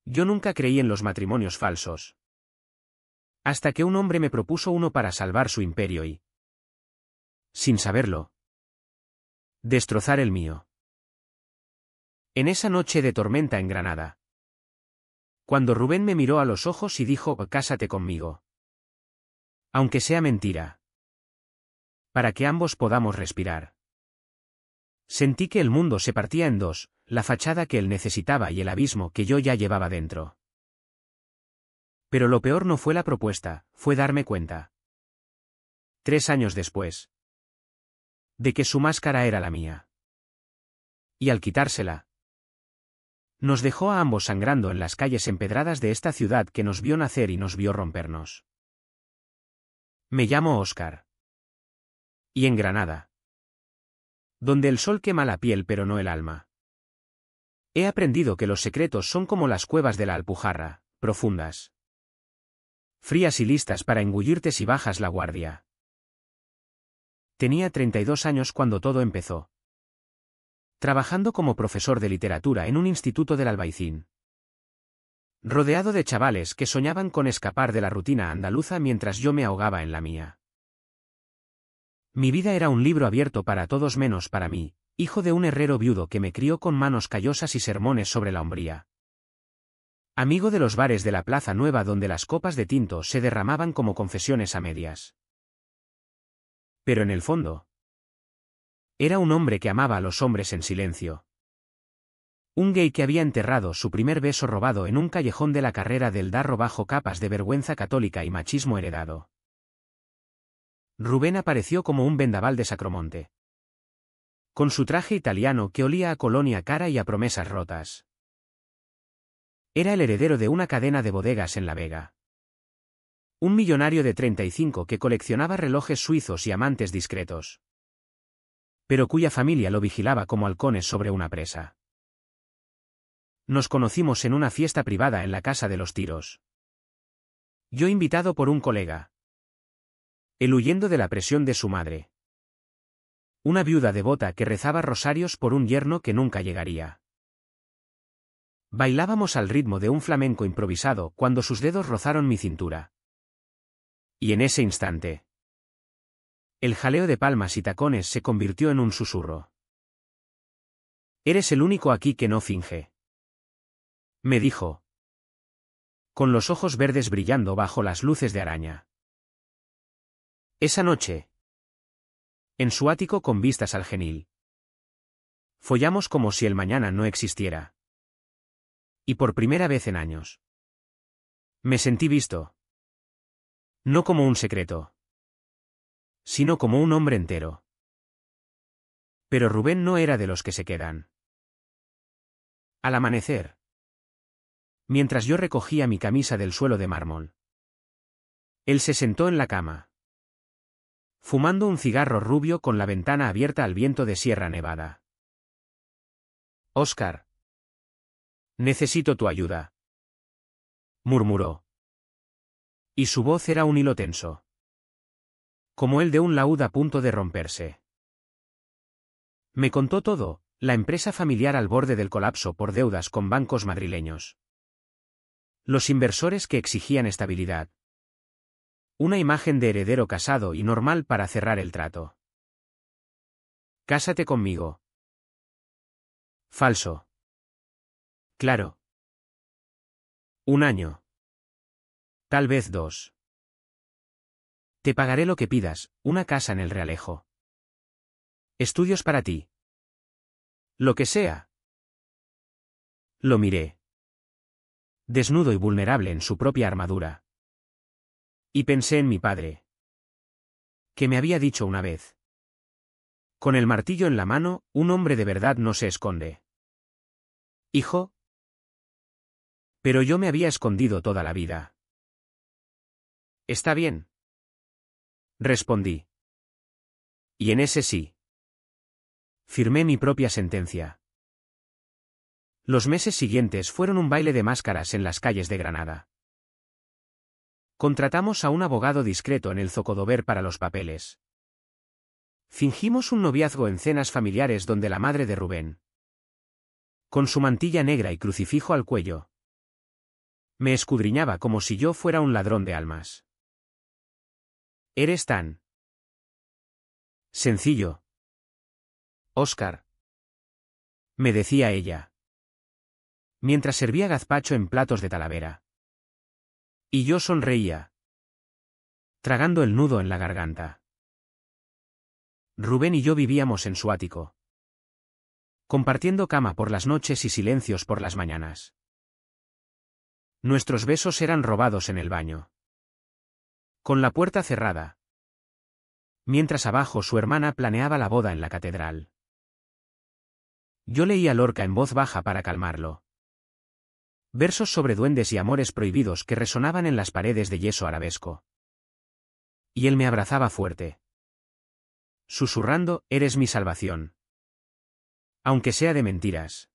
Yo nunca creí en los matrimonios falsos. Hasta que un hombre me propuso uno para salvar su imperio y, sin saberlo, destrozar el mío. En esa noche de tormenta en Granada, cuando Rubén me miró a los ojos y dijo: «Cásate conmigo. Aunque sea mentira. Para que ambos podamos respirar». Sentí que el mundo se partía en dos, la fachada que él necesitaba y el abismo que yo ya llevaba dentro. Pero lo peor no fue la propuesta, fue darme cuenta, 3 años después, de que su máscara era la mía. Y al quitársela, nos dejó a ambos sangrando en las calles empedradas de esta ciudad que nos vio nacer y nos vio rompernos. Me llamo Óscar. Y en Granada, donde el sol quema la piel pero no el alma, he aprendido que los secretos son como las cuevas de la Alpujarra, profundas, frías y listas para engullirte si bajas la guardia. Tenía 32 años cuando todo empezó, trabajando como profesor de literatura en un instituto del Albaicín, rodeado de chavales que soñaban con escapar de la rutina andaluza mientras yo me ahogaba en la mía. Mi vida era un libro abierto para todos menos para mí, hijo de un herrero viudo que me crió con manos callosas y sermones sobre la hombría. Amigo de los bares de la Plaza Nueva donde las copas de tinto se derramaban como confesiones a medias. Pero en el fondo, era un hombre que amaba a los hombres en silencio. Un gay que había enterrado su primer beso robado en un callejón de la Carrera del Darro bajo capas de vergüenza católica y machismo heredado. Rubén apareció como un vendaval de Sacromonte, con su traje italiano que olía a colonia cara y a promesas rotas. Era el heredero de una cadena de bodegas en La Vega. Un millonario de 35 que coleccionaba relojes suizos y amantes discretos, pero cuya familia lo vigilaba como halcones sobre una presa. Nos conocimos en una fiesta privada en la Casa de los Tiros. Yo invitado por un colega, él huyendo de la presión de su madre. Una viuda devota que rezaba rosarios por un yerno que nunca llegaría. Bailábamos al ritmo de un flamenco improvisado cuando sus dedos rozaron mi cintura. Y en ese instante, el jaleo de palmas y tacones se convirtió en un susurro. «Eres el único aquí que no finge», me dijo, con los ojos verdes brillando bajo las luces de araña. Esa noche, en su ático con vistas al Genil, follamos como si el mañana no existiera. Y por primera vez en años, me sentí visto. No como un secreto, sino como un hombre entero. Pero Rubén no era de los que se quedan. Al amanecer, mientras yo recogía mi camisa del suelo de mármol, él se sentó en la cama, fumando un cigarro rubio con la ventana abierta al viento de Sierra Nevada. «Óscar, necesito tu ayuda», murmuró. Y su voz era un hilo tenso, como el de un laúd a punto de romperse. Me contó todo, la empresa familiar al borde del colapso por deudas con bancos madrileños, los inversores que exigían estabilidad, una imagen de heredero casado y normal para cerrar el trato. «Cásate conmigo». Falso. Claro. 1 año. Tal vez 2. Te pagaré lo que pidas, una casa en el Realejo. Estudios para ti. Lo que sea. Lo miré, desnudo y vulnerable en su propia armadura. Y pensé en mi padre, que me había dicho una vez: con el martillo en la mano, un hombre de verdad no se esconde. Hijo. Pero yo me había escondido toda la vida. «Está bien», respondí. Y en ese sí, firmé mi propia sentencia. Los meses siguientes fueron un baile de máscaras en las calles de Granada. Contratamos a un abogado discreto en el Zocodover para los papeles. Fingimos un noviazgo en cenas familiares donde la madre de Rubén, con su mantilla negra y crucifijo al cuello, Me escudriñaba como si yo fuera un ladrón de almas. Eres tan sencillo, Oscar, me decía ella, mientras servía gazpacho en platos de Talavera. Y yo sonreía, tragando el nudo en la garganta. Rubén y yo vivíamos en su ático, compartiendo cama por las noches y silencios por las mañanas. Nuestros besos eran robados en el baño, con la puerta cerrada, mientras abajo su hermana planeaba la boda en la catedral. Yo leía Lorca en voz baja para calmarlo. Versos sobre duendes y amores prohibidos que resonaban en las paredes de yeso arabesco. Y él me abrazaba fuerte, susurrando, eres mi salvación. Aunque sea de mentiras.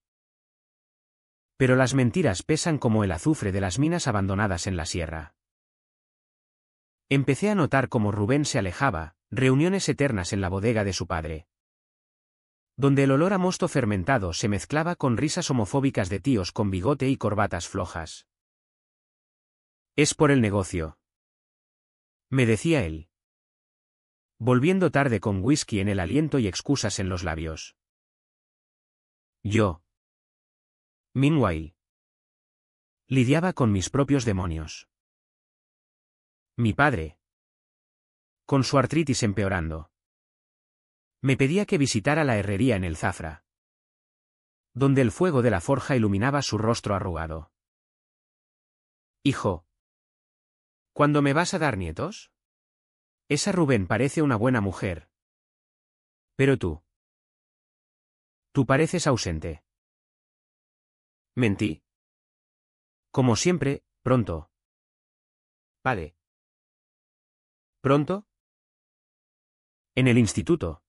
Pero las mentiras pesan como el azufre de las minas abandonadas en la sierra. Empecé a notar cómo Rubén se alejaba, reuniones eternas en la bodega de su padre, donde el olor a mosto fermentado se mezclaba con risas homofóbicas de tíos con bigote y corbatas flojas. Es por el negocio, me decía él, volviendo tarde con whisky en el aliento y excusas en los labios. Yo, meanwhile, lidiaba con mis propios demonios. Mi padre, con su artritis empeorando, me pedía que visitara la herrería en el Zafra, donde el fuego de la forja iluminaba su rostro arrugado. Hijo, ¿cuándo me vas a dar nietos? Esa Rubén parece una buena mujer. Pero tú pareces ausente. Mentí. Como siempre, pronto. Vale. ¿Pronto? En el instituto.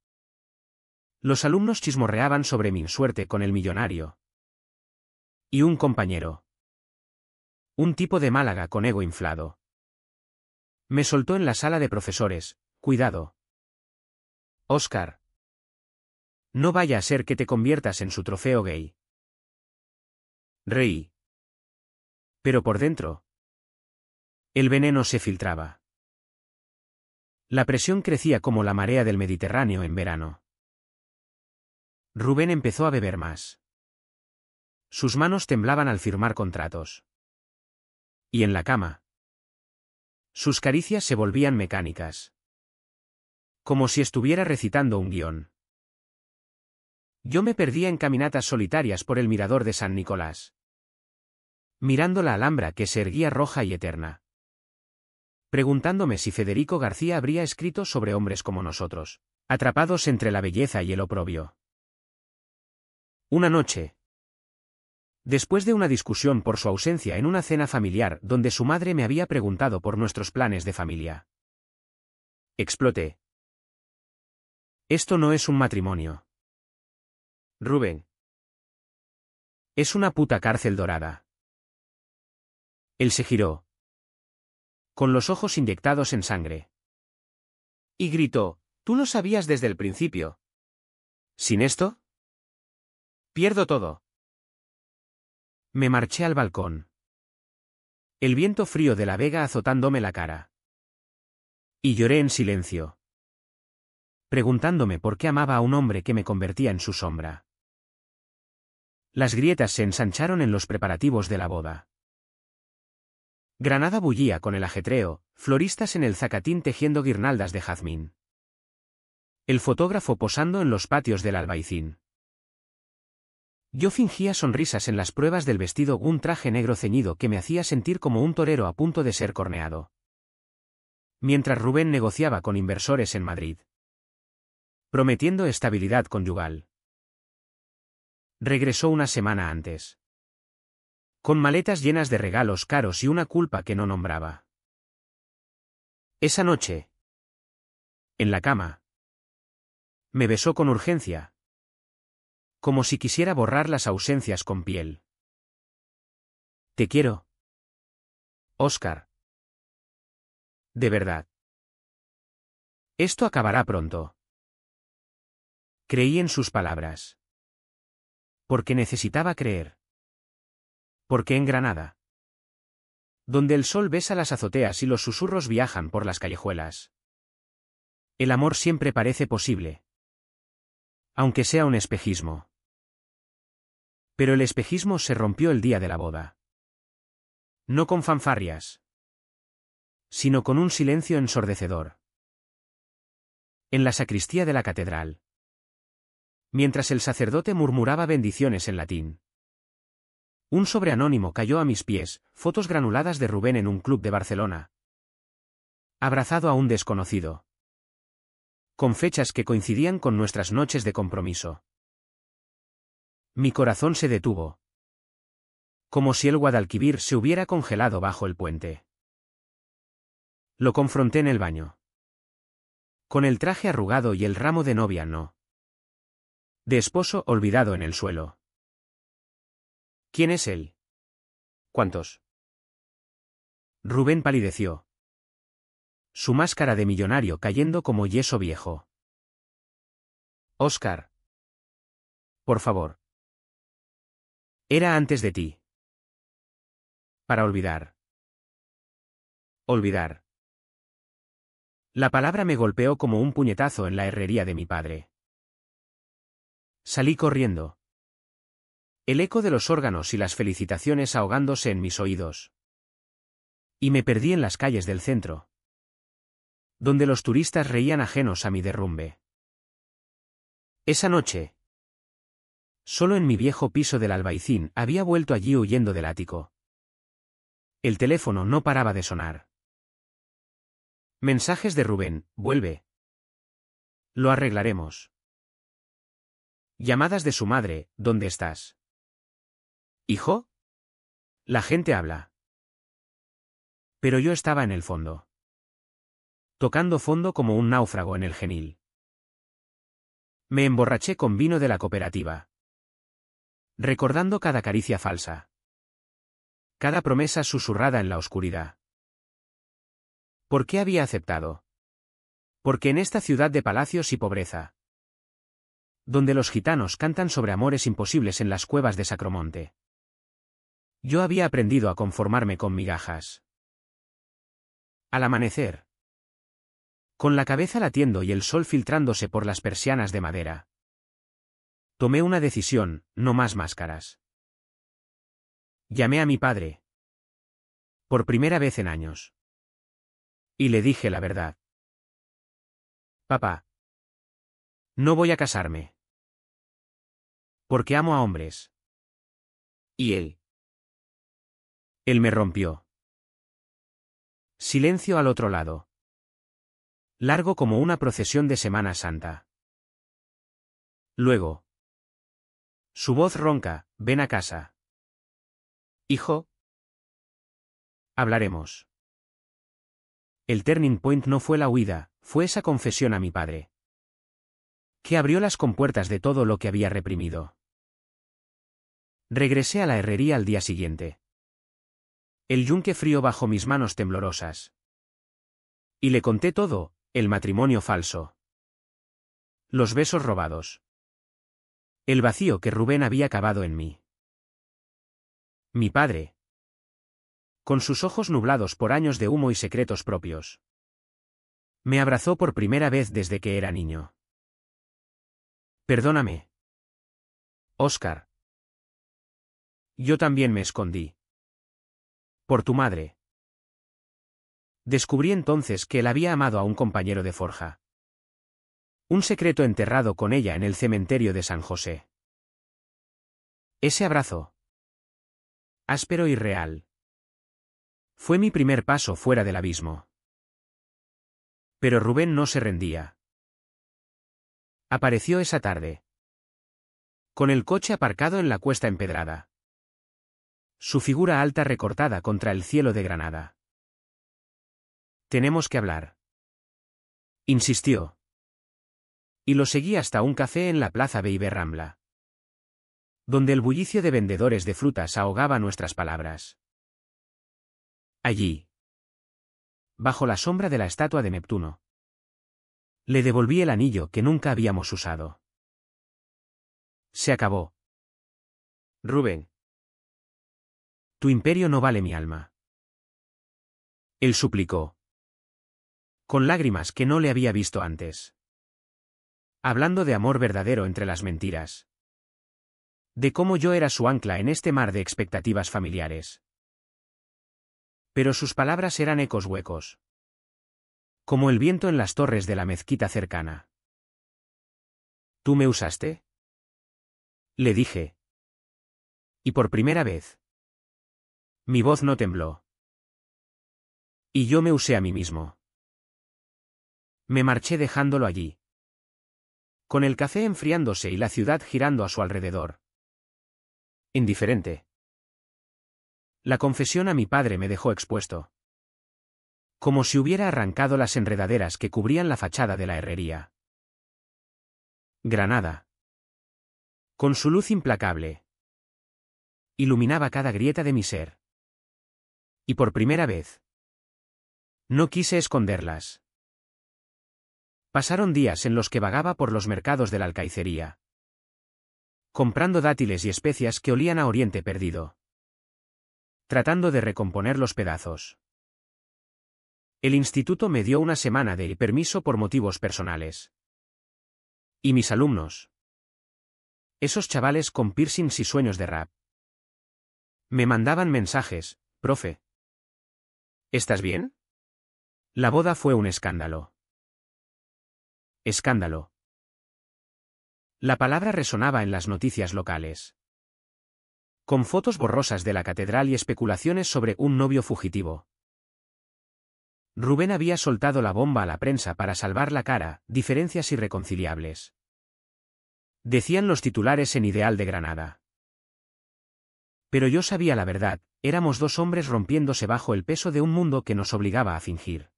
Los alumnos chismorreaban sobre mi suerte con el millonario. Y un compañero. Un tipo de Málaga con ego inflado. Me soltó en la sala de profesores, cuidado. Oscar. No vaya a ser que te conviertas en su trofeo gay. Reí. Pero por dentro, el veneno se filtraba. La presión crecía como la marea del Mediterráneo en verano. Rubén empezó a beber más. Sus manos temblaban al firmar contratos. Y en la cama, sus caricias se volvían mecánicas, como si estuviera recitando un guión. Yo me perdía en caminatas solitarias por el mirador de San Nicolás, mirando la Alhambra que se erguía roja y eterna, preguntándome si Federico García habría escrito sobre hombres como nosotros, atrapados entre la belleza y el oprobio. Una noche, después de una discusión por su ausencia en una cena familiar donde su madre me había preguntado por nuestros planes de familia, exploté. Esto no es un matrimonio, Rubén. Es una puta cárcel dorada. Él se giró, con los ojos inyectados en sangre, y gritó, tú lo sabías desde el principio. ¿Sin esto? Pierdo todo. Me marché al balcón, el viento frío de la vega azotándome la cara. Y lloré en silencio, preguntándome por qué amaba a un hombre que me convertía en su sombra. Las grietas se ensancharon en los preparativos de la boda. Granada bullía con el ajetreo, floristas en el Zacatín tejiendo guirnaldas de jazmín. El fotógrafo posando en los patios del Albaicín. Yo fingía sonrisas en las pruebas del vestido, un traje negro ceñido que me hacía sentir como un torero a punto de ser corneado. Mientras Rubén negociaba con inversores en Madrid, prometiendo estabilidad conyugal. Regresó una semana antes, con maletas llenas de regalos caros y una culpa que no nombraba. Esa noche, en la cama, me besó con urgencia, como si quisiera borrar las ausencias con piel. Te quiero, Oscar. De verdad. Esto acabará pronto. Creí en sus palabras. Porque necesitaba creer. Porque en Granada Donde el sol besa las azoteas y los susurros viajan por las callejuelas. El amor siempre parece posible. Aunque sea un espejismo. Pero el espejismo se rompió el día de la boda. No con fanfarrias, sino con un silencio ensordecedor. En la sacristía de la catedral. Mientras el sacerdote murmuraba bendiciones en latín. Un sobre anónimo cayó a mis pies, fotos granuladas de Rubén en un club de Barcelona. Abrazado a un desconocido. Con fechas que coincidían con nuestras noches de compromiso. Mi corazón se detuvo. Como si el Guadalquivir se hubiera congelado bajo el puente. Lo confronté en el baño. Con el traje arrugado y el ramo de novia no. De esposo olvidado en el suelo. ¿Quién es él? ¿Cuántos? Rubén palideció. Su máscara de millonario cayendo como yeso viejo. Óscar. Por favor. Era antes de ti. Para olvidar. Olvidar. La palabra me golpeó como un puñetazo en la herrería de mi padre. Salí corriendo. El eco de los órganos y las felicitaciones ahogándose en mis oídos. Y me perdí en las calles del centro. Donde los turistas reían ajenos a mi derrumbe. Esa noche. Solo en mi viejo piso del Albaicín había vuelto allí huyendo del ático. El teléfono no paraba de sonar. Mensajes de Rubén, vuelve. Lo arreglaremos. Llamadas de su madre, ¿dónde estás? ¿Hijo? La gente habla. Pero yo estaba en el fondo. Tocando fondo como un náufrago en el Genil. Me emborraché con vino de la cooperativa. Recordando cada caricia falsa. Cada promesa susurrada en la oscuridad. ¿Por qué había aceptado? Porque en esta ciudad de palacios y pobreza. Donde los gitanos cantan sobre amores imposibles en las cuevas de Sacromonte. Yo había aprendido a conformarme con migajas. Al amanecer. Con la cabeza latiendo y el sol filtrándose por las persianas de madera. Tomé una decisión, no más máscaras. Llamé a mi padre. Por primera vez en años. Y le dije la verdad. Papá. No voy a casarme. Porque amo a hombres. ¿Y él? Él me rompió. Silencio al otro lado. Largo como una procesión de Semana Santa. Luego. Su voz ronca, ven a casa. Hijo. Hablaremos. El turning point no fue la huida, fue esa confesión a mi padre. Que abrió las compuertas de todo lo que había reprimido. Regresé a la herrería al día siguiente. El yunque frío bajo mis manos temblorosas. Y le conté todo, el matrimonio falso. Los besos robados. El vacío que Rubén había cavado en mí. Mi padre. Con sus ojos nublados por años de humo y secretos propios. Me abrazó por primera vez desde que era niño. Perdóname. Óscar. Yo también me escondí. Por tu madre. Descubrí entonces que él había amado a un compañero de forja. Un secreto enterrado con ella en el cementerio de San José. Ese abrazo. Áspero y real. Fue mi primer paso fuera del abismo. Pero Rubén no se rendía. Apareció esa tarde. Con el coche aparcado en la cuesta empedrada. Su figura alta recortada contra el cielo de Granada. Tenemos que hablar. Insistió. Y lo seguí hasta un café en la plaza Beiber Rambla. Donde el bullicio de vendedores de frutas ahogaba nuestras palabras. Allí. Bajo la sombra de la estatua de Neptuno. Le devolví el anillo que nunca habíamos usado. Se acabó. Rubén. Tu imperio no vale mi alma. Él suplicó. Con lágrimas que no le había visto antes. Hablando de amor verdadero entre las mentiras. De cómo yo era su ancla en este mar de expectativas familiares. Pero sus palabras eran ecos huecos. Como el viento en las torres de la mezquita cercana. ¿Tú me usaste? Le dije. Y por primera vez. Mi voz no tembló. Y yo me usé a mí mismo. Me marché dejándolo allí. Con el café enfriándose y la ciudad girando a su alrededor. Indiferente. La confesión a mi padre me dejó expuesto. Como si hubiera arrancado las enredaderas que cubrían la fachada de la herrería. Granada. Con su luz implacable. Iluminaba cada grieta de mi ser. Y por primera vez. No quise esconderlas. Pasaron días en los que vagaba por los mercados de la Alcaicería. Comprando dátiles y especias que olían a Oriente perdido. Tratando de recomponer los pedazos. El instituto me dio una semana de permiso por motivos personales. Y mis alumnos. Esos chavales con piercings y sueños de rap. Me mandaban mensajes, profe. ¿Estás bien? La boda fue un escándalo. Escándalo. La palabra resonaba en las noticias locales. Con fotos borrosas de la catedral y especulaciones sobre un novio fugitivo. Rubén había soltado la bomba a la prensa para salvar la cara, diferencias irreconciliables. Decían los titulares en Ideal de Granada. Pero yo sabía la verdad, éramos dos hombres rompiéndose bajo el peso de un mundo que nos obligaba a fingir.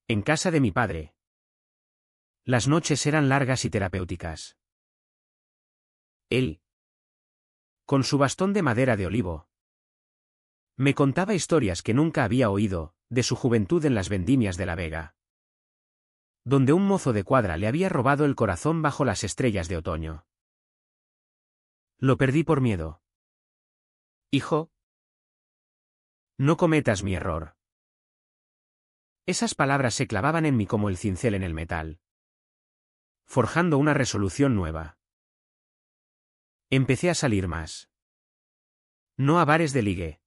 En casa de mi padre. Las noches eran largas y terapéuticas. Él. Con su bastón de madera de olivo. Me contaba historias que nunca había oído, de su juventud en las vendimias de La Vega. Donde un mozo de cuadra le había robado el corazón bajo las estrellas de otoño. Lo perdí por miedo. Hijo. No cometas mi error. Esas palabras se clavaban en mí como el cincel en el metal. Forjando una resolución nueva. Empecé a salir más. No a bares de ligue.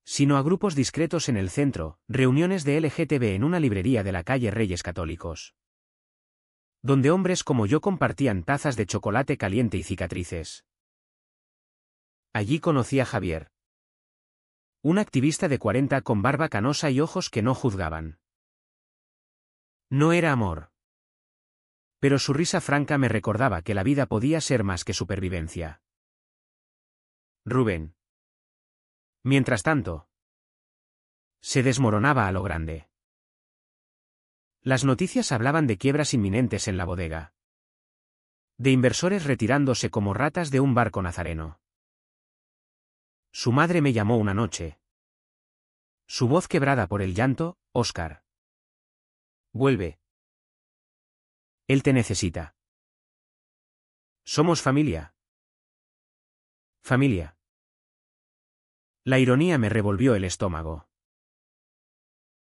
Sino a grupos discretos en el centro, reuniones de LGTB en una librería de la calle Reyes Católicos. Donde hombres como yo compartían tazas de chocolate caliente y cicatrices. Allí conocí a Javier. Un activista de 40 con barba canosa y ojos que no juzgaban. No era amor. Pero su risa franca me recordaba que la vida podía ser más que supervivencia. Rubén. Mientras tanto, se desmoronaba a lo grande. Las noticias hablaban de quiebras inminentes en la bodega. De inversores retirándose como ratas de un barco nazareno. Su madre me llamó una noche. Su voz quebrada por el llanto, Óscar. Vuelve. Él te necesita. Somos familia. Familia. La ironía me revolvió el estómago.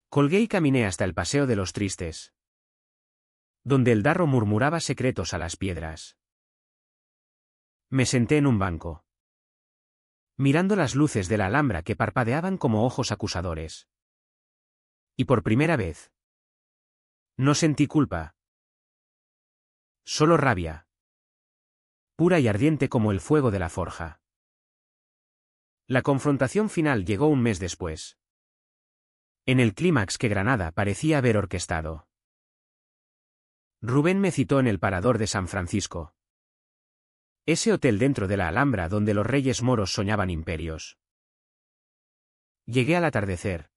Colgué y caminé hasta el Paseo de los Tristes. Donde el Darro murmuraba secretos a las piedras. Me senté en un banco. Mirando las luces de la Alhambra que parpadeaban como ojos acusadores. Y por primera vez. No sentí culpa. Solo rabia. Pura y ardiente como el fuego de la forja. La confrontación final llegó un mes después. En el clímax que Granada parecía haber orquestado. Rubén me citó en el Parador de San Francisco. Ese hotel dentro de la Alhambra donde los reyes moros soñaban imperios. Llegué al atardecer.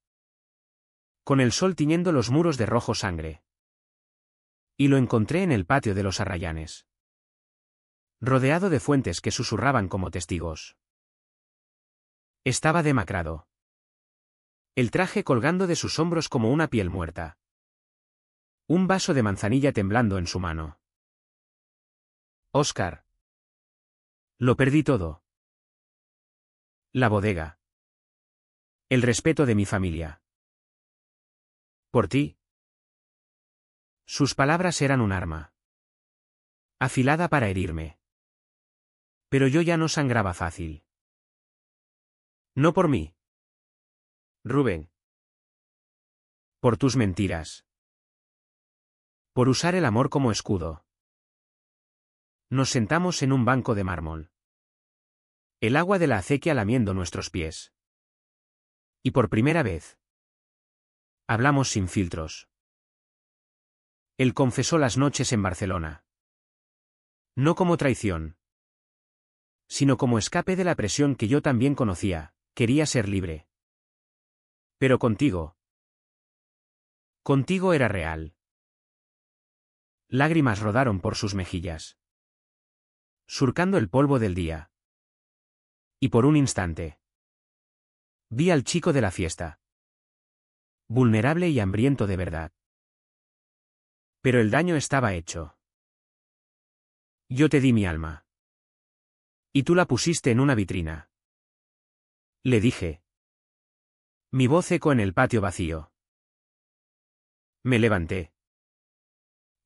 Con el sol tiñendo los muros de rojo sangre. Y lo encontré en el patio de los Arrayanes. Rodeado de fuentes que susurraban como testigos. Estaba demacrado. El traje colgando de sus hombros como una piel muerta. Un vaso de manzanilla temblando en su mano. Óscar. Lo perdí todo. La bodega. El respeto de mi familia. Por ti. Sus palabras eran un arma. Afilada para herirme. Pero yo ya no sangraba fácil. No por mí. Rubén. Por tus mentiras. Por usar el amor como escudo. Nos sentamos en un banco de mármol. El agua de la acequia lamiendo nuestros pies. Y por primera vez. Hablamos sin filtros. Él confesó las noches en Barcelona. No como traición. Sino como escape de la presión que yo también conocía, quería ser libre. Pero contigo. Contigo era real. Lágrimas rodaron por sus mejillas. Surcando el polvo del día. Y por un instante. Vi al chico de la fiesta. Vulnerable y hambriento de verdad. Pero el daño estaba hecho. Yo te di mi alma. Y tú la pusiste en una vitrina. Le dije. Mi voz eco en el patio vacío. Me levanté.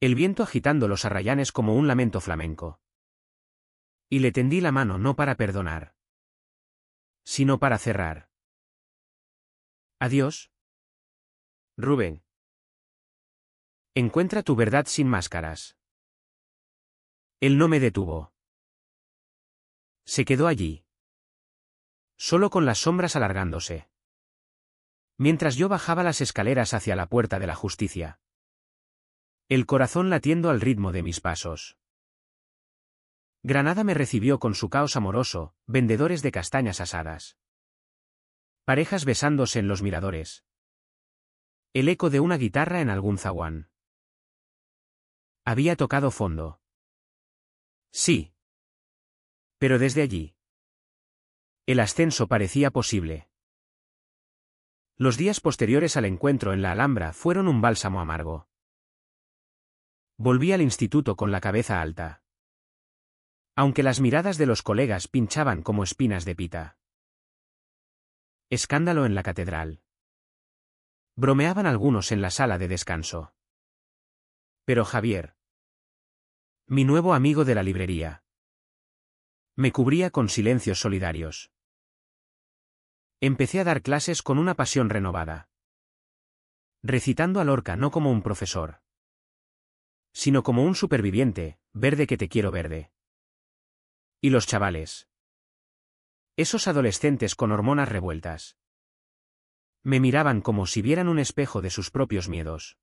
El viento agitando los arrayanes como un lamento flamenco. Y le tendí la mano no para perdonar. Sino para cerrar. Adiós. Rubén. Encuentra tu verdad sin máscaras. Él no me detuvo. Se quedó allí. Solo con las sombras alargándose. Mientras yo bajaba las escaleras hacia la puerta de la justicia. El corazón latiendo al ritmo de mis pasos. Granada me recibió con su caos amoroso, vendedores de castañas asadas. Parejas besándose en los miradores. El eco de una guitarra en algún zaguán. Había tocado fondo. Sí. Pero desde allí. El ascenso parecía posible. Los días posteriores al encuentro en la Alhambra fueron un bálsamo amargo. Volví al instituto con la cabeza alta. Aunque las miradas de los colegas pinchaban como espinas de pita. Escándalo en la catedral. Bromeaban algunos en la sala de descanso. Pero Javier, mi nuevo amigo de la librería, me cubría con silencios solidarios. Empecé a dar clases con una pasión renovada. Recitando a Lorca no como un profesor, sino como un superviviente, verde que te quiero verde. Y los chavales. Esos adolescentes con hormonas revueltas. Me miraban como si vieran un espejo de sus propios miedos.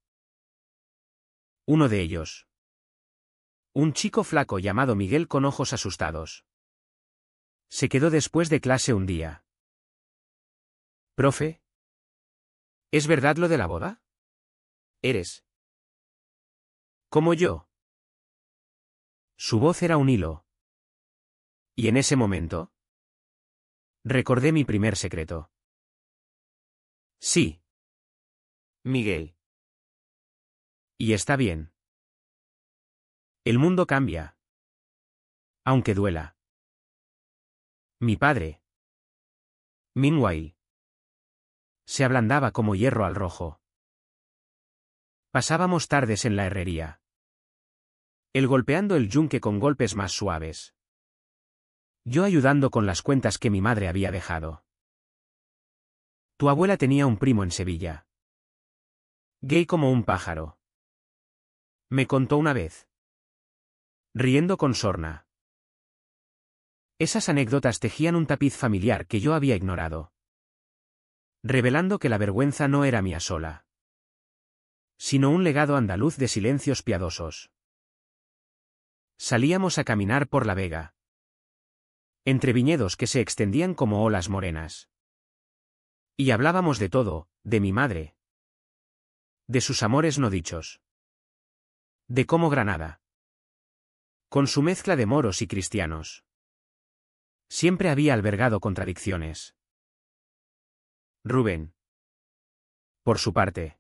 Uno de ellos. Un chico flaco llamado Miguel con ojos asustados. Se quedó después de clase un día. Profe. ¿Es verdad lo de la boda? Eres. Como yo. Su voz era un hilo. Y en ese momento. Recordé mi primer secreto. Sí. Miguel. Y está bien. El mundo cambia. Aunque duela. Mi padre. Meanwhile. Se ablandaba como hierro al rojo. Pasábamos tardes en la herrería. Él golpeando el yunque con golpes más suaves. Yo ayudando con las cuentas que mi madre había dejado. Tu abuela tenía un primo en Sevilla. Gay como un pájaro. Me contó una vez. Riendo con sorna. Esas anécdotas tejían un tapiz familiar que yo había ignorado. Revelando que la vergüenza no era mía sola. Sino un legado andaluz de silencios piadosos. Salíamos a caminar por la vega. Entre viñedos que se extendían como olas morenas. Y hablábamos de todo, de mi madre. De sus amores no dichos. De cómo Granada. Con su mezcla de moros y cristianos. Siempre había albergado contradicciones. Rubén. Por su parte.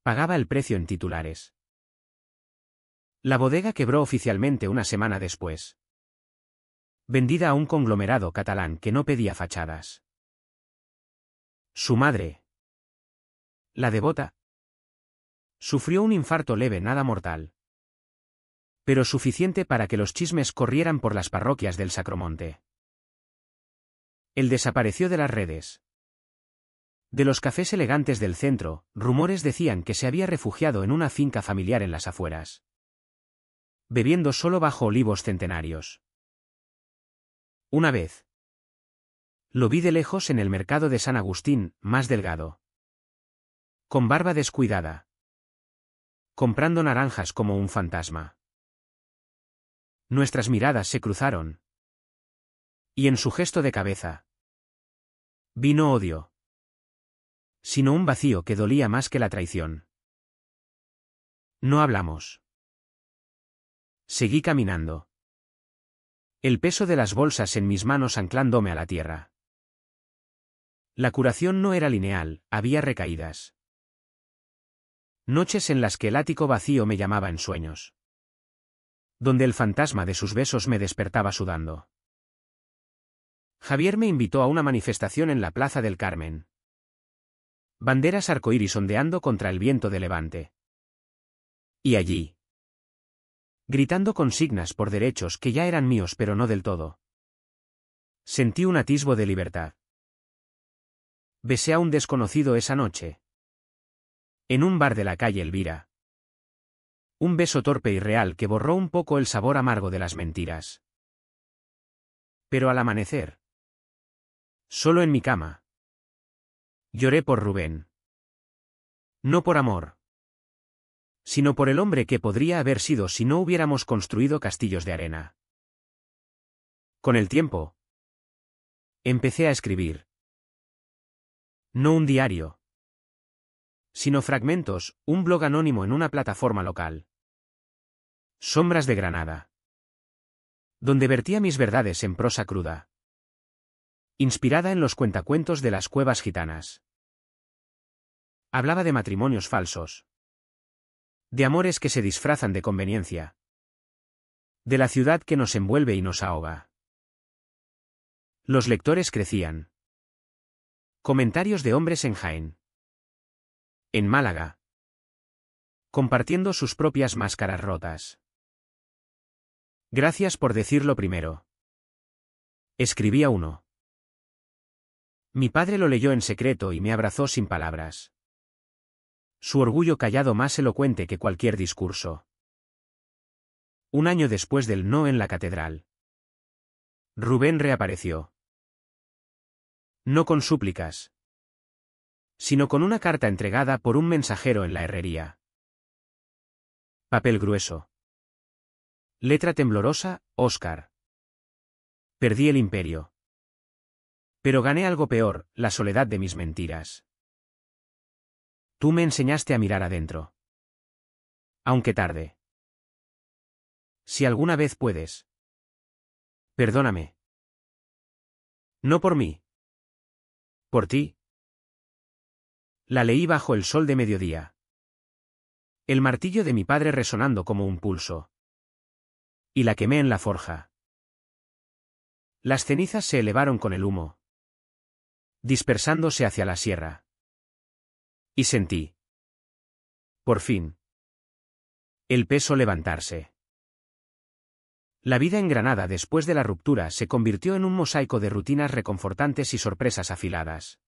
Pagaba el precio en titulares. La bodega quebró oficialmente una semana después. Vendida a un conglomerado catalán que no pedía fachadas. Su madre, la devota, sufrió un infarto leve, nada mortal, pero suficiente para que los chismes corrieran por las parroquias del Sacromonte. Él desapareció de las redes. De los cafés elegantes del centro, rumores decían que se había refugiado en una finca familiar en las afueras, bebiendo solo bajo olivos centenarios. Una vez lo vi de lejos en el mercado de San Agustín, más delgado, con barba descuidada, comprando naranjas como un fantasma. Nuestras miradas se cruzaron. Y en su gesto de cabeza vi no odio, sino un vacío que dolía más que la traición. No hablamos. Seguí caminando, el peso de las bolsas en mis manos anclándome a la tierra. La curación no era lineal, había recaídas. Noches en las que el ático vacío me llamaba en sueños, donde el fantasma de sus besos me despertaba sudando. Javier me invitó a una manifestación en la Plaza del Carmen. Banderas arcoíris ondeando contra el viento de levante. Y allí, gritando consignas por derechos que ya eran míos pero no del todo, sentí un atisbo de libertad. Besé a un desconocido esa noche, en un bar de la calle Elvira. Un beso torpe y real que borró un poco el sabor amargo de las mentiras. Pero al amanecer, solo en mi cama, lloré por Rubén. No por amor, sino por el hombre que podría haber sido si no hubiéramos construido castillos de arena. Con el tiempo, empecé a escribir. No un diario, sino fragmentos, un blog anónimo en una plataforma local. Sombras de Granada, donde vertía mis verdades en prosa cruda, inspirada en los cuentacuentos de las cuevas gitanas. Hablaba de matrimonios falsos, de amores que se disfrazan de conveniencia, de la ciudad que nos envuelve y nos ahoga. Los lectores crecían. Comentarios de hombres en Jaén, en Málaga, compartiendo sus propias máscaras rotas. Gracias por decirlo primero, escribía uno. Mi padre lo leyó en secreto y me abrazó sin palabras. Su orgullo callado más elocuente que cualquier discurso. Un año después del no en la catedral, Rubén reapareció. No con súplicas, sino con una carta entregada por un mensajero en la herrería. Papel grueso. Letra temblorosa, Óscar. Perdí el imperio. Pero gané algo peor, la soledad de mis mentiras. Tú me enseñaste a mirar adentro. Aunque tarde. Si alguna vez puedes, perdóname. No por mí. Por ti. La leí bajo el sol de mediodía. El martillo de mi padre resonando como un pulso. Y la quemé en la forja. Las cenizas se elevaron con el humo, dispersándose hacia la sierra. Y sentí, por fin, el peso levantarse. La vida en Granada después de la ruptura se convirtió en un mosaico de rutinas reconfortantes y sorpresas afiladas.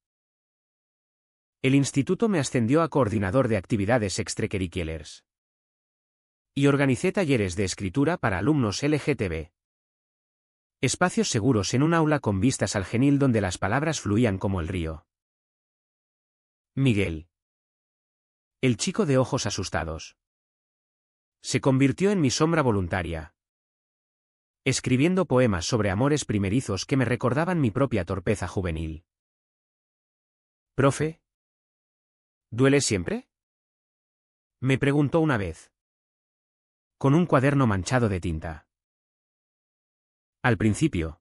El instituto me ascendió a coordinador de actividades extracurriculares. Y organicé talleres de escritura para alumnos LGTB. Espacios seguros en un aula con vistas al Genil donde las palabras fluían como el río. Miguel, el chico de ojos asustados, se convirtió en mi sombra voluntaria, escribiendo poemas sobre amores primerizos que me recordaban mi propia torpeza juvenil. «Profe, ¿duele siempre?», me preguntó una vez, con un cuaderno manchado de tinta. Al principio,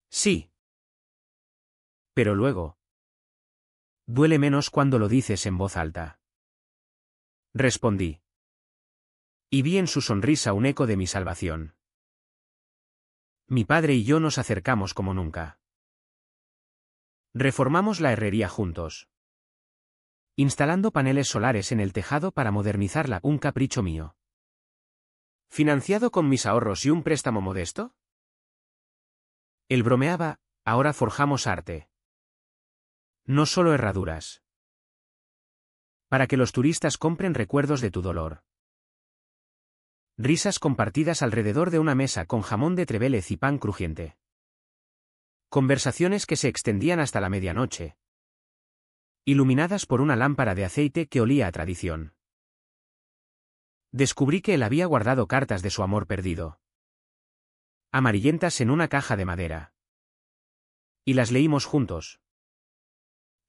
sí. Pero luego, duele menos cuando lo dices en voz alta. Respondí. Y vi en su sonrisa un eco de mi salvación. Mi padre y yo nos acercamos como nunca. Reformamos la herrería juntos. Instalando paneles solares en el tejado para modernizarla, un capricho mío. ¿Financiado con mis ahorros y un préstamo modesto? Él bromeaba, ahora forjamos arte. No solo herraduras. Para que los turistas compren recuerdos de tu dolor. Risas compartidas alrededor de una mesa con jamón de Trevélez y pan crujiente. Conversaciones que se extendían hasta la medianoche. Iluminadas por una lámpara de aceite que olía a tradición. Descubrí que él había guardado cartas de su amor perdido. Amarillentas en una caja de madera. Y las leímos juntos.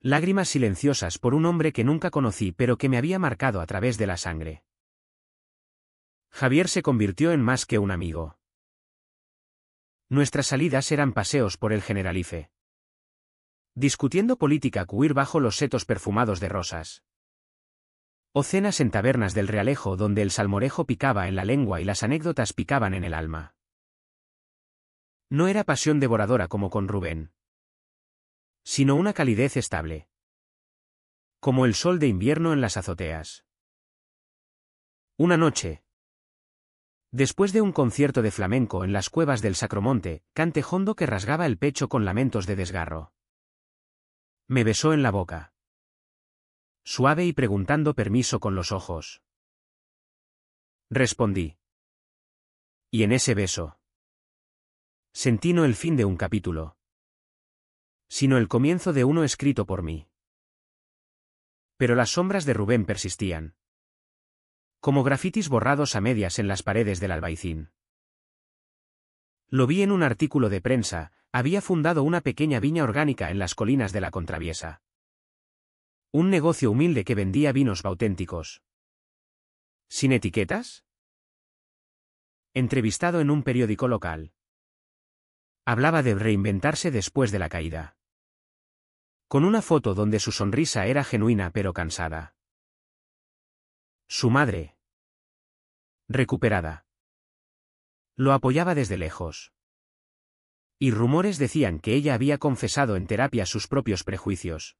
Lágrimas silenciosas por un hombre que nunca conocí pero que me había marcado a través de la sangre. Javier se convirtió en más que un amigo. Nuestras salidas eran paseos por el Generalife. Discutiendo política queer bajo los setos perfumados de rosas. O cenas en tabernas del Realejo donde el salmorejo picaba en la lengua y las anécdotas picaban en el alma. No era pasión devoradora como con Rubén. Sino una calidez estable. Como el sol de invierno en las azoteas. Una noche. Después de un concierto de flamenco en las cuevas del Sacromonte, cante hondo que rasgaba el pecho con lamentos de desgarro. Me besó en la boca. Suave y preguntando permiso con los ojos. Respondí. Y en ese beso. Sentí no el fin de un capítulo. Sino el comienzo de uno escrito por mí. Pero las sombras de Rubén persistían. Como grafitis borrados a medias en las paredes del Albaicín. Lo vi en un artículo de prensa, había fundado una pequeña viña orgánica en las colinas de la Contraviesa. Un negocio humilde que vendía vinos auténticos. ¿Sin etiquetas? Entrevistado en un periódico local. Hablaba de reinventarse después de la caída. Con una foto donde su sonrisa era genuina pero cansada. Su madre. Recuperada. Lo apoyaba desde lejos. Y rumores decían que ella había confesado en terapia sus propios prejuicios.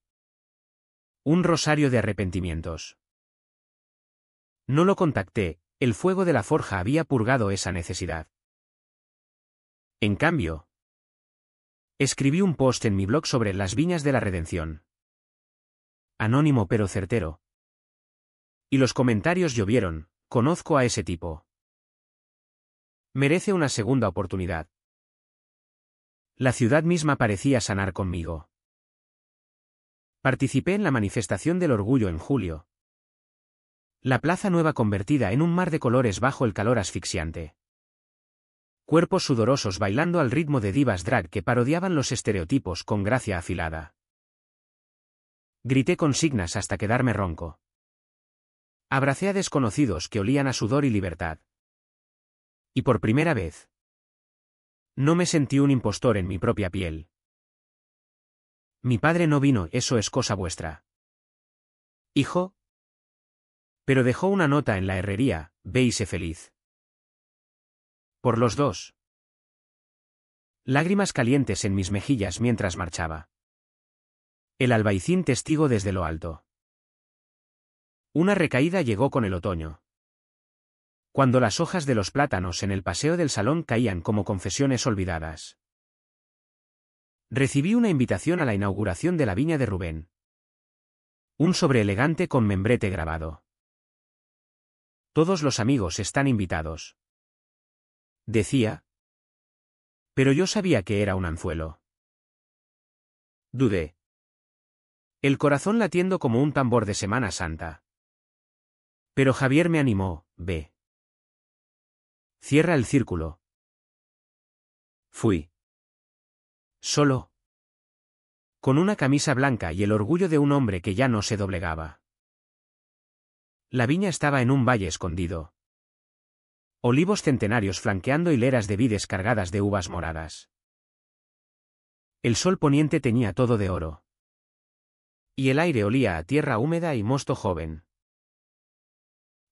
Un rosario de arrepentimientos. No lo contacté, el fuego de la forja había purgado esa necesidad. En cambio, escribí un post en mi blog sobre las viñas de la redención. Anónimo pero certero. Y los comentarios llovieron, conozco a ese tipo. Merece una segunda oportunidad. La ciudad misma parecía sanar conmigo. Participé en la manifestación del orgullo en julio. La Plaza Nueva convertida en un mar de colores bajo el calor asfixiante. Cuerpos sudorosos bailando al ritmo de divas drag que parodiaban los estereotipos con gracia afilada. Grité consignas hasta quedarme ronco. Abracé a desconocidos que olían a sudor y libertad. Y por primera vez, no me sentí un impostor en mi propia piel. Mi padre no vino, eso es cosa vuestra. Hijo. Pero dejó una nota en la herrería, ve y sé feliz. Por los dos. Lágrimas calientes en mis mejillas mientras marchaba. El Albaicín testigo desde lo alto. Una recaída llegó con el otoño. Cuando las hojas de los plátanos en el paseo del salón caían como confesiones olvidadas. Recibí una invitación a la inauguración de la viña de Rubén. Un sobre elegante con membrete grabado. Todos los amigos están invitados. Decía. Pero yo sabía que era un anzuelo. Dudé. El corazón latiendo como un tambor de Semana Santa. Pero Javier me animó, ve. Cierra el círculo. Fui. Solo. Con una camisa blanca y el orgullo de un hombre que ya no se doblegaba. La viña estaba en un valle escondido. Olivos centenarios flanqueando hileras de vides cargadas de uvas moradas. El sol poniente teñía todo de oro. Y el aire olía a tierra húmeda y mosto joven.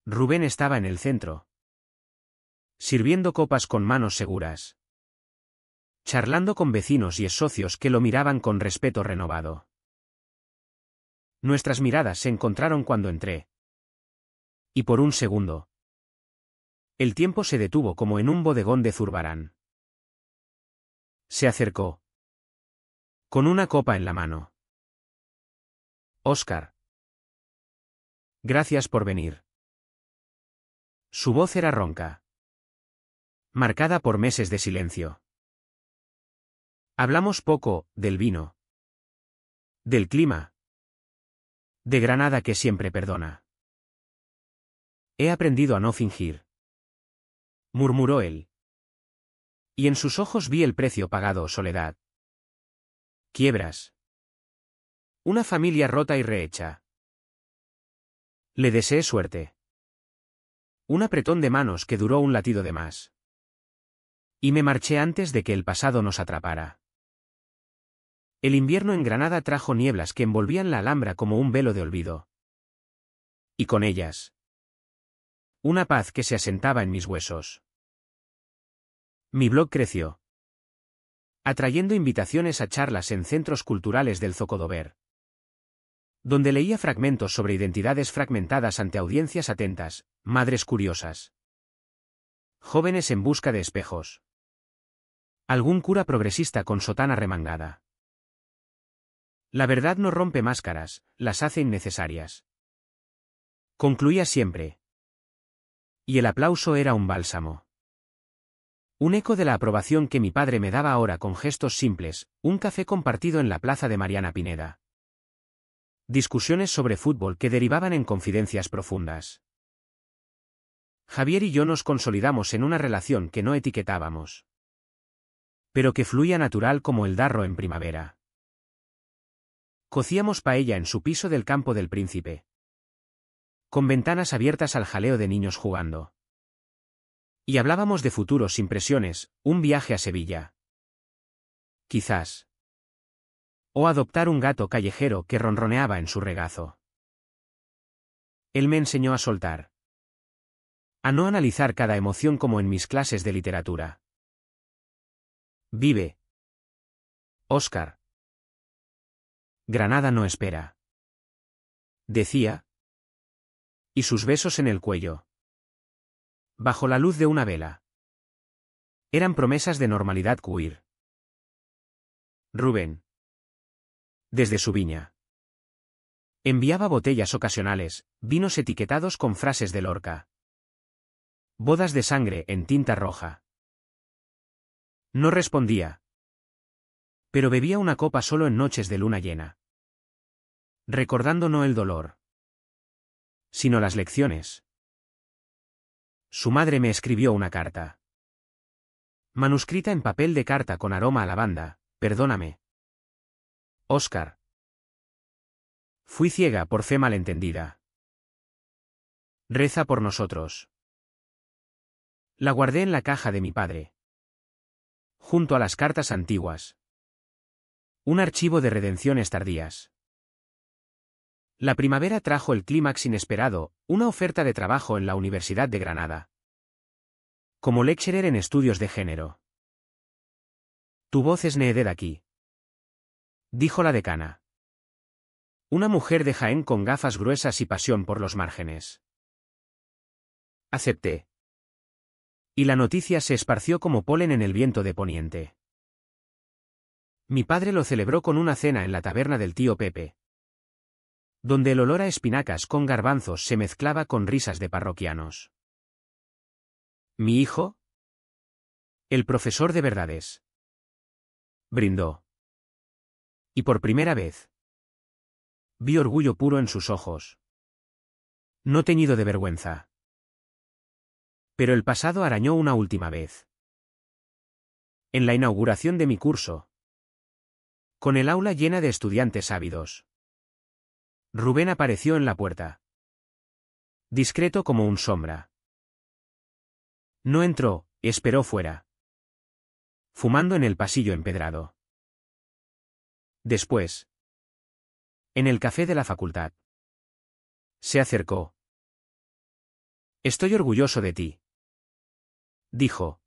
Rubén estaba en el centro. Sirviendo copas con manos seguras. charlando con vecinos y socios que lo miraban con respeto renovado. Nuestras miradas se encontraron cuando entré. Y por un segundo, el tiempo se detuvo como en un bodegón de Zurbarán. Se acercó, con una copa en la mano. Óscar. Gracias por venir. Su voz era ronca, marcada por meses de silencio. Hablamos poco, del vino, del clima, de Granada que siempre perdona. He aprendido a no fingir, murmuró él. Y en sus ojos vi el precio pagado, soledad. Quiebras. Una familia rota y rehecha. Le deseé suerte. Un apretón de manos que duró un latido de más. Y me marché antes de que el pasado nos atrapara. El invierno en Granada trajo nieblas que envolvían la Alhambra como un velo de olvido. Y con ellas, una paz que se asentaba en mis huesos. Mi blog creció, atrayendo invitaciones a charlas en centros culturales del Zocodover, donde leía fragmentos sobre identidades fragmentadas ante audiencias atentas, madres curiosas, jóvenes en busca de espejos, algún cura progresista con sotana remangada. La verdad no rompe máscaras, las hace innecesarias. Concluía siempre. Y el aplauso era un bálsamo. Un eco de la aprobación que mi padre me daba ahora con gestos simples, un café compartido en la plaza de Mariana Pineda. Discusiones sobre fútbol que derivaban en confidencias profundas. Javier y yo nos consolidamos en una relación que no etiquetábamos, pero que fluía natural como el darro en primavera. Cocíamos paella en su piso del Campo del Príncipe, con ventanas abiertas al jaleo de niños jugando. Y hablábamos de futuros sin presiones, un viaje a Sevilla. Quizás. O adoptar un gato callejero que ronroneaba en su regazo. Él me enseñó a soltar. A no analizar cada emoción como en mis clases de literatura. Vive. Óscar. Granada no espera. Decía. Y sus besos en el cuello. Bajo la luz de una vela. Eran promesas de normalidad queer. Rubén. Desde su viña. Enviaba botellas ocasionales, vinos etiquetados con frases de Lorca. Bodas de sangre en tinta roja. No respondía. Pero bebía una copa solo en noches de luna llena. Recordando no el dolor, sino las lecciones. Su madre me escribió una carta. Manuscrita en papel de carta con aroma a lavanda, perdóname. Óscar. Fui ciega por fe malentendida. Reza por nosotros. La guardé en la caja de mi padre. Junto a las cartas antiguas. Un archivo de redenciones tardías. La primavera trajo el clímax inesperado, una oferta de trabajo en la Universidad de Granada. Como lecturer en estudios de género. Tu voz es needed aquí, dijo la decana. Una mujer de Jaén con gafas gruesas y pasión por los márgenes. Acepté. Y la noticia se esparció como polen en el viento de poniente. Mi padre lo celebró con una cena en la taberna del tío Pepe, donde el olor a espinacas con garbanzos se mezclaba con risas de parroquianos. ¿Mi hijo? El profesor de verdades. Brindó. Y por primera vez vi orgullo puro en sus ojos. No teñido de vergüenza. Pero el pasado arañó una última vez. En la inauguración de mi curso. Con el aula llena de estudiantes ávidos. Rubén apareció en la puerta. Discreto como un sombra. No entró, esperó fuera. Fumando en el pasillo empedrado. Después. En el café de la facultad. Se acercó. Estoy orgulloso de ti. Dijo.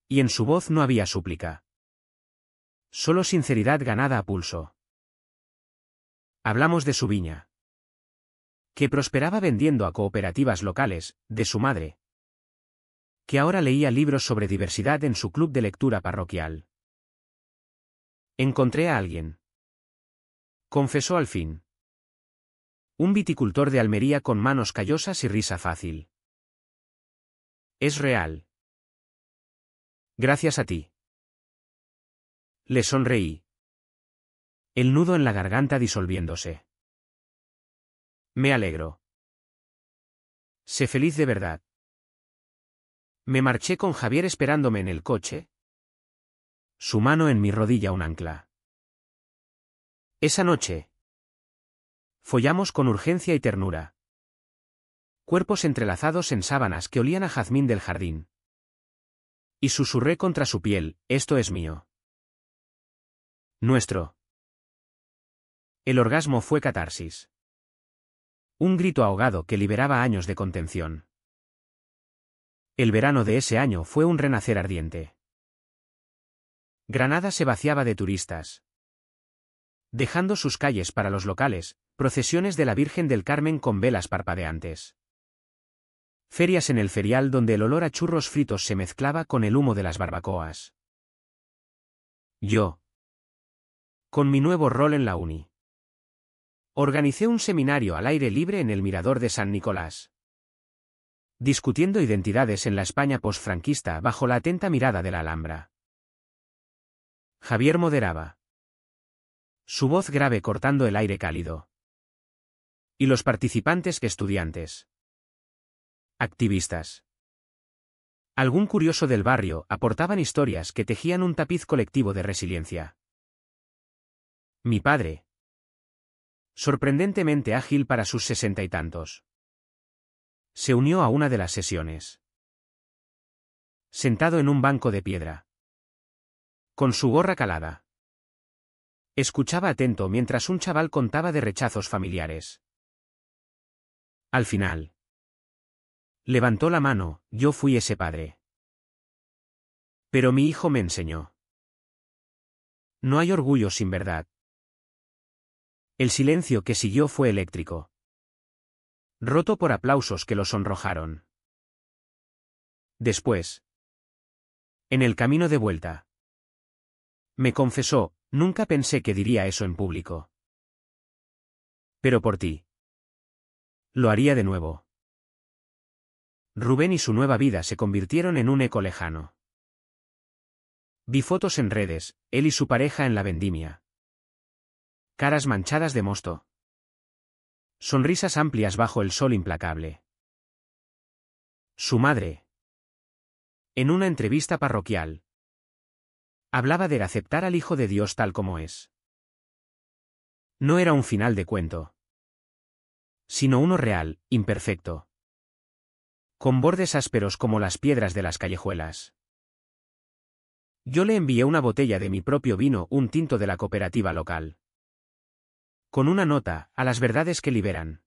Y en su voz no había súplica. Solo sinceridad ganada a pulso. Hablamos de su viña, que prosperaba vendiendo a cooperativas locales, de su madre, que ahora leía libros sobre diversidad en su club de lectura parroquial. Encontré a alguien. Confesó al fin. Un viticultor de Almería con manos callosas y risa fácil. Es real. Gracias a ti. Le sonreí. El nudo en la garganta disolviéndose. Me alegro. Sé feliz de verdad. Me marché con Javier esperándome en el coche. Su mano en mi rodilla un ancla. Esa noche. Follamos con urgencia y ternura. Cuerpos entrelazados en sábanas que olían a jazmín del jardín. Y susurré contra su piel, esto es mío. Nuestro. El orgasmo fue catarsis. Un grito ahogado que liberaba años de contención. El verano de ese año fue un renacer ardiente. Granada se vaciaba de turistas, dejando sus calles para los locales, procesiones de la Virgen del Carmen con velas parpadeantes. Ferias en el ferial donde el olor a churros fritos se mezclaba con el humo de las barbacoas. Yo. Con mi nuevo rol en la uni. Organicé un seminario al aire libre en el Mirador de San Nicolás. Discutiendo identidades en la España posfranquista bajo la atenta mirada de la Alhambra. Javier moderaba. Su voz grave cortando el aire cálido. Y los participantes que estudiantes. Activistas. Algún curioso del barrio aportaban historias que tejían un tapiz colectivo de resiliencia. Mi padre. Sorprendentemente ágil para sus 60 y tantos. Se unió a una de las sesiones. Sentado en un banco de piedra. Con su gorra calada. Escuchaba atento mientras un chaval contaba de rechazos familiares. Al final. Levantó la mano, yo fui ese padre. Pero mi hijo me enseñó. No hay orgullo sin verdad. El silencio que siguió fue eléctrico. Roto por aplausos que lo sonrojaron. Después. En el camino de vuelta. Me confesó, nunca pensé que diría eso en público. Pero por ti. Lo haría de nuevo. Rubén y su nueva vida se convirtieron en un eco lejano. Vi fotos en redes, él y su pareja en la vendimia. Caras manchadas de mosto. Sonrisas amplias bajo el sol implacable. Su madre. En una entrevista parroquial. Hablaba de aceptar al Hijo de Dios tal como es. No era un final de cuento. Sino uno real, imperfecto. Con bordes ásperos como las piedras de las callejuelas. Yo le envié una botella de mi propio vino, un tinto de la cooperativa local. Con una nota, a las verdades que liberan.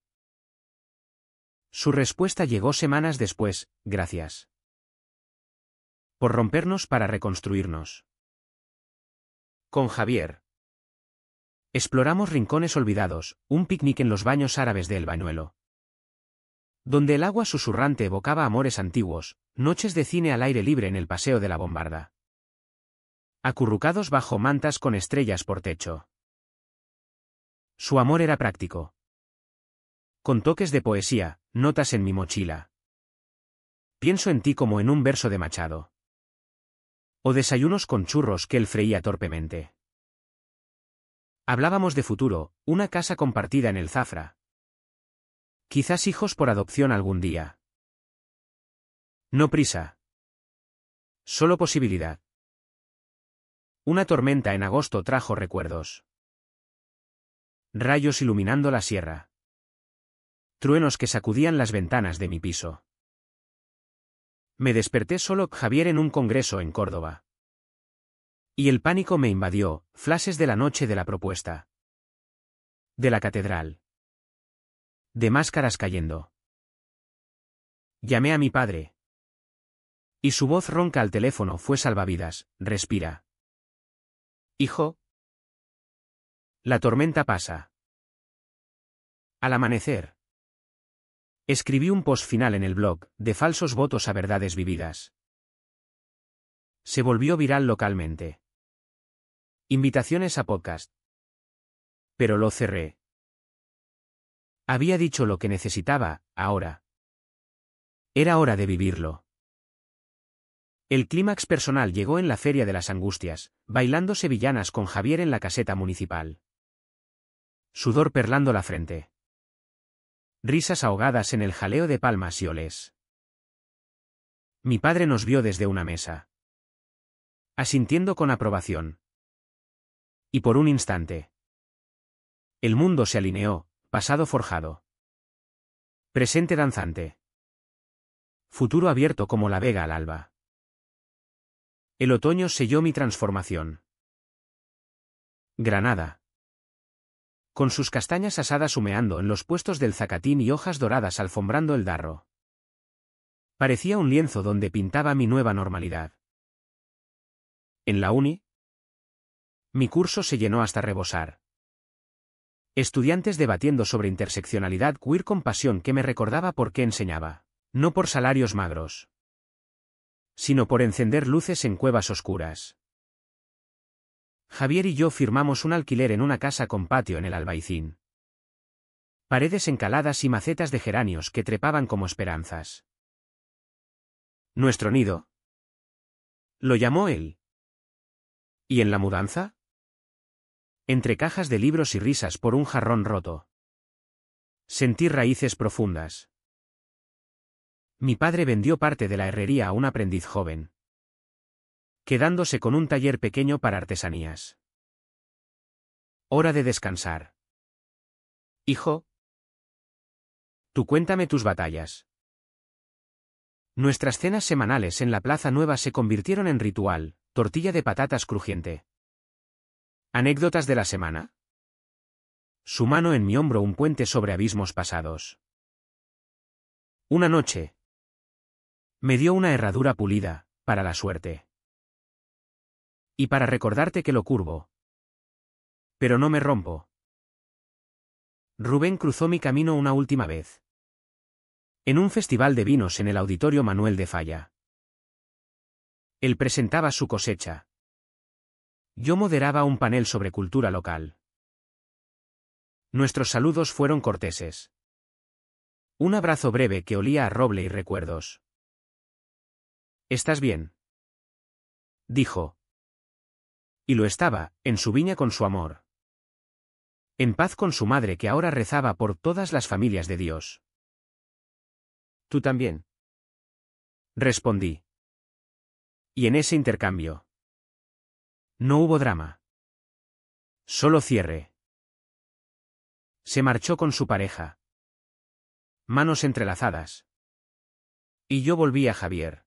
Su respuesta llegó semanas después, gracias. Por rompernos para reconstruirnos. Con Javier. Exploramos rincones olvidados, un picnic en los baños árabes de El Bañuelo. Donde el agua susurrante evocaba amores antiguos, noches de cine al aire libre en el Paseo de la Bombarda. Acurrucados bajo mantas con estrellas por techo. Su amor era práctico. Con toques de poesía, notas en mi mochila. Pienso en ti como en un verso de Machado. O desayunos con churros que él freía torpemente. Hablábamos de futuro, una casa compartida en el Zafra. Quizás hijos por adopción algún día. No prisa. Solo posibilidad. Una tormenta en agosto trajo recuerdos. Rayos iluminando la sierra. Truenos que sacudían las ventanas de mi piso. Me desperté solo Javier en un congreso en Córdoba. Y el pánico me invadió, flashes de la noche de la propuesta. De la catedral. De máscaras cayendo. Llamé a mi padre. Y su voz ronca al teléfono fue salvavidas: respira. Hijo. La tormenta pasa. Al amanecer. Escribí un post final en el blog, de falsos votos a verdades vividas. Se volvió viral localmente. Invitaciones a podcast. Pero lo cerré. Había dicho lo que necesitaba, ahora. Era hora de vivirlo. El clímax personal llegó en la Feria de las Angustias, bailando sevillanas con Javier en la caseta municipal. Sudor perlando la frente. Risas ahogadas en el jaleo de palmas y olés. Mi padre nos vio desde una mesa. Asintiendo con aprobación. Y por un instante. El mundo se alineó, pasado forjado. Presente danzante. Futuro abierto como la vega al alba. El otoño selló mi transformación. Granada. Con sus castañas asadas humeando en los puestos del zacatín y hojas doradas alfombrando el darro. Parecía un lienzo donde pintaba mi nueva normalidad. En la uni, mi curso se llenó hasta rebosar. Estudiantes debatiendo sobre interseccionalidad queer con pasión que me recordaba por qué enseñaba, no por salarios magros, sino por encender luces en cuevas oscuras. Javier y yo firmamos un alquiler en una casa con patio en el Albaicín. Paredes encaladas y macetas de geranios que trepaban como esperanzas. Nuestro nido. Lo llamó él. ¿Y en la mudanza? Entre cajas de libros y risas por un jarrón roto. Sentí raíces profundas. Mi padre vendió parte de la herrería a un aprendiz joven, quedándose con un taller pequeño para artesanías. Hora de descansar. Hijo. Tú cuéntame tus batallas. Nuestras cenas semanales en la Plaza Nueva se convirtieron en ritual, tortilla de patatas crujiente. ¿Anécdotas de la semana? Su mano en mi hombro, un puente sobre abismos pasados. Una noche. Me dio una herradura pulida, para la suerte. Y para recordarte que lo curvo. Pero no me rompo. Rubén cruzó mi camino una última vez. En un festival de vinos en el Auditorio Manuel de Falla. Él presentaba su cosecha. Yo moderaba un panel sobre cultura local. Nuestros saludos fueron corteses. Un abrazo breve que olía a roble y recuerdos. ¿Estás bien?, dijo. Y lo estaba, en su viña con su amor. En paz con su madre que ahora rezaba por todas las familias de Dios. ¿Tú también?, respondí. Y en ese intercambio no hubo drama. Solo cierre. Se marchó con su pareja. Manos entrelazadas. Y yo volví a Javier,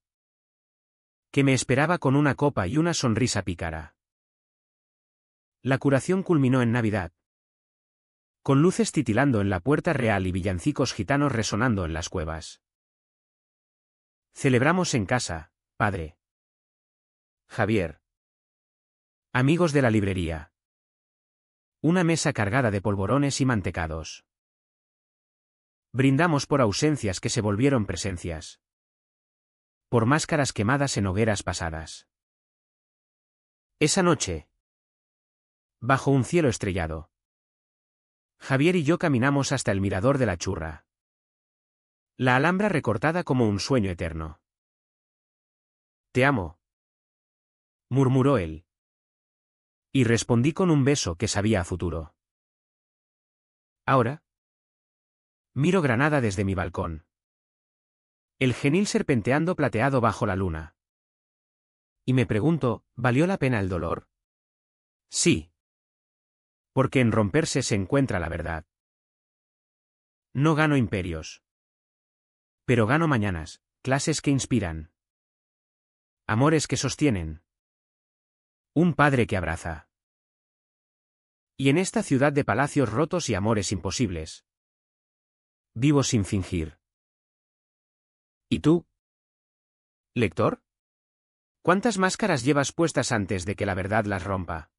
que me esperaba con una copa y una sonrisa pícara. La curación culminó en Navidad, con luces titilando en la Puerta Real y villancicos gitanos resonando en las cuevas. Celebramos en casa, padre. Javier. Amigos de la librería. Una mesa cargada de polvorones y mantecados. Brindamos por ausencias que se volvieron presencias. Por máscaras quemadas en hogueras pasadas. Esa noche, bajo un cielo estrellado, Javier y yo caminamos hasta el mirador de la Churra. La Alhambra recortada como un sueño eterno. Te amo, murmuró él. Y respondí con un beso que sabía a futuro. Ahora, miro Granada desde mi balcón. El Genil serpenteando plateado bajo la luna. Y me pregunto, ¿valió la pena el dolor? Sí. Porque en romperse se encuentra la verdad. No gano imperios. Pero gano mañanas, clases que inspiran. Amores que sostienen. Un padre que abraza. Y en esta ciudad de palacios rotos y amores imposibles, vivo sin fingir. ¿Y tú, lector? ¿Cuántas máscaras llevas puestas antes de que la verdad las rompa?